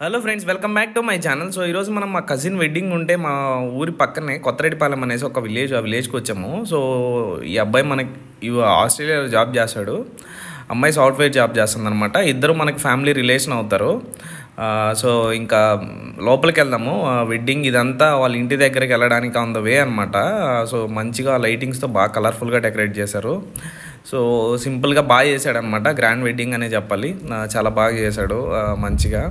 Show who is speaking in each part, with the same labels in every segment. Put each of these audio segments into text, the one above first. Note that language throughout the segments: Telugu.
Speaker 1: Hello friends, welcome back to my channel. So ఈరోజు మనం మా కజిన్ వెడ్డింగ్ ఉంటే మా ఊరి పక్కనే కొత్తరెడ్డిపాలెం అనేసి ఒక విలేజ్, ఆ విలేజ్కి వచ్చాము. సో ఈ అబ్బాయి మనకి ఆస్ట్రేలియాలో జాబ్ చేస్తాడు, అమ్మాయి సాఫ్ట్వేర్ జాబ్ చేస్తుంది అనమాట. ఇద్దరు మనకి ఫ్యామిలీ రిలేషన్ అవుతారు. సో ఇంకా లోపలికి వెళ్దాము. వెడ్డింగ్ ఇదంతా వాళ్ళ ఇంటి దగ్గరికి వెళ్ళడానికి ఆన్ ద వే అనమాట. సో మంచిగా లైటింగ్స్తో బాగా కలర్ఫుల్గా డెకరేట్ చేశారు. సో సింపుల్గా బాగా చేశాడు అనమాట. గ్రాండ్ వెడ్డింగ్ అనే చెప్పాలి. చాలా బాగా చేశాడు మంచిగా.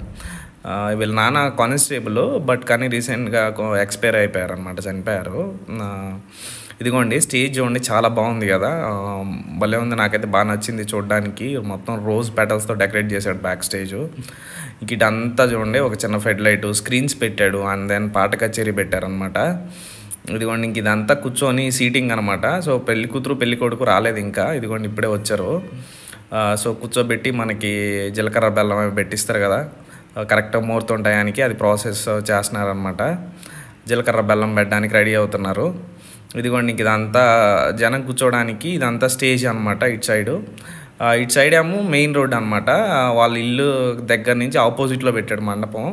Speaker 1: వీళ్ళ నాన్న కానిస్టేబుల్, బట్ కానీ రీసెంట్గా ఎక్స్పైర్ అయిపోయారు అనమాట, చనిపోయారు. ఇదిగోండి స్టేజ్ చూడండి, చాలా బాగుంది కదా, భలే ఉంది. నాకైతే బాగా నచ్చింది చూడడానికి. మొత్తం రోజ్ పెటల్స్తో డెకరేట్ చేశాడు బ్యాక్ స్టేజ్. ఇటంతా చూడండి, ఒక చిన్న ఫెడ్ లైట్, స్క్రీన్స్ పెట్టాడు, అండ్ దెన్ పాట కచేరీ పెట్టారనమాట. ఇదిగోండి ఇంక ఇదంతా కూర్చొని సీటింగ్ అనమాట. సో పెళ్లి కూతురు పెళ్లి కొడుకు రాలేదు ఇంకా, ఇదిగోండి ఇప్పుడే వచ్చారు. సో కూర్చోబెట్టి మనకి జీలకర్ర బెల్లం అవి పెట్టిస్తారు కదా, కరెక్ట్ ముహూర్తం టయానికి అది ప్రాసెస్ చేస్తున్నారనమాట. జీలకర్ర బెల్లం పెట్టడానికి రెడీ అవుతున్నారు. ఇదిగోండి ఇంక ఇదంతా జనం కూర్చోడానికి, ఇదంతా స్టేజ్ అనమాట. ఇటు సైడ్ ఏమో మెయిన్ రోడ్ అనమాట. వాళ్ళ ఇల్లు దగ్గర నుంచి ఆపోజిట్లో పెట్టాడు మండపం.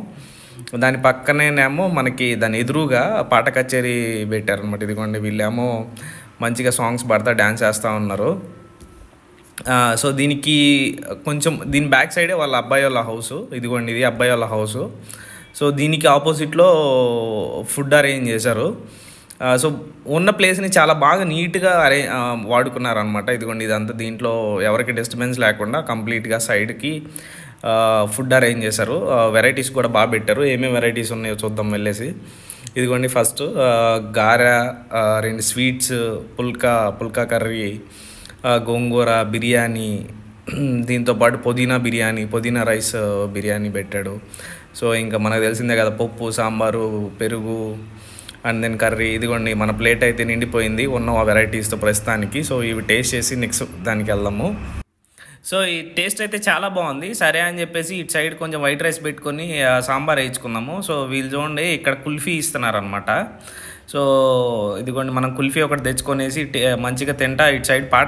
Speaker 1: దాని పక్కనేమో మనకి దాని ఎదురుగా పాట కచేరీ పెట్టారనమాట. ఇదిగోండి వీళ్ళేమో మంచిగా సాంగ్స్ పాడతా డ్యాన్స్ చేస్తూ ఉన్నారు. సో దీనికి కొంచెం దీని బ్యాక్ సైడే వాళ్ళ అబ్బాయి వాళ్ళ హౌస్. ఇదిగోండి ఇది అబ్బాయి వాళ్ళ హౌస్. సో దీనికి ఆపోజిట్లో ఫుడ్ అరేంజ్ చేశారు. సో ఉన్న ప్లేస్ని చాలా బాగా నీట్గా వాడుకున్నారనమాట. ఇదిగోండి ఇదంతా దీంట్లో ఎవరికి డిస్టర్బెన్స్ లేకుండా కంప్లీట్గా సైడ్కి ఫుడ్ అరేంజ్ చేశారు. వెరైటీస్ కూడా బాగా పెట్టారు. ఏమేమి వెరైటీస్ ఉన్నాయో చూద్దాం వెళ్ళేసి. ఇదిగోండి ఫస్ట్ గారె, 2 స్వీట్స్, పుల్కా కర్రీ, గోంగూర బిర్యానీ, దీంతోపాటు పుదీనా రైస్ బిర్యానీ పెట్టాడు. సో ఇంకా మనకు తెలిసిందే కదా, పప్పు, సాంబారు, పెరుగు, అండ్ దెన్ కర్రీ. ఇదిగోండి మన ప్లేట్ అయితే నిండిపోయింది ఉన్న ఆ వెరైటీస్తో ప్రస్తుతానికి. సో ఇవి టేస్ట్ చేసి నెక్స్ట్ దానికి వెళ్దాము. సో ఈ టేస్ట్ అయితే చాలా బాగుంది. సరే అని చెప్పేసి ఇటు సైడ్ కొంచెం వైట్ రైస్ పెట్టుకొని సాంబార్ వేయించుకుందాము. సో వీళ్ళు చూడండి ఇక్కడ కుల్ఫీ ఇస్తున్నారనమాట. సో ఇదిగోండి మనం కుల్ఫీ ఒకటి తెచ్చుకొనేసి మంచిగా తింటా ఇటు సైడ్ పాట